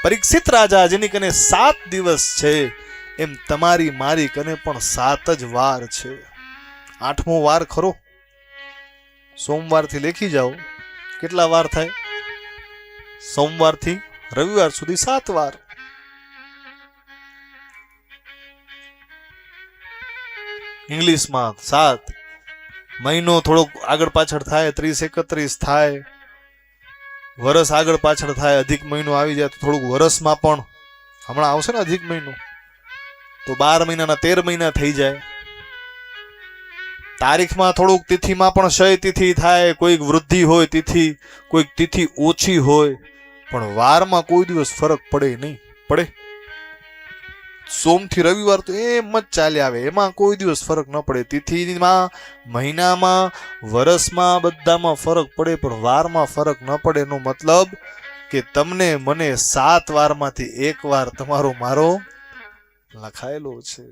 પરીક્ષિત રાજા જેની કને 7 દિવસ છે, એમ તમારી મારી કને પણ 7 જ વાર છે. 8મો વાર ખરો. સોમવારથી લેખી જાઓ, કેટલા વાર થાય? સોમવારથી રવિવાર સુધી 7 વાર. ઇંગ્લિશમાં 7. મહિનો થોડોક આગળ પાછળ થાય, 30-31 થાય, વરસ આગળ પાછળ થાય, અધિક મહિનો આવી જાય તો થોડુંક વરસમાં પણ હમણાં આવશે ને અધિક મહિનો, તો 12 મહિનાના 13 મહિના થઈ જાય. તારીખમાં થોડુંક તિથિમાં પણ ક્ષય તિથિ થાય, કોઈક વૃદ્ધિ હોય તિથિ, કોઈક તિથિ ઓછી હોય, પણ વારમાં કોઈ દિવસ ફરક પડે નહીં. પડે? સોમથી રવિવાર તો એમ જ ચાલે આવે, એમાં કોઈ દિવસ ફરક ન પડે. તિથિમાં, મહિનામાં, વર્ષમાં બધામાં ફરક પડે, પણ વારમાં ફરક ન પડે. એનો મતલબ કે તમને મને 7 વારમાંથી 1 વાર તમારો મારો લખાયેલો છે.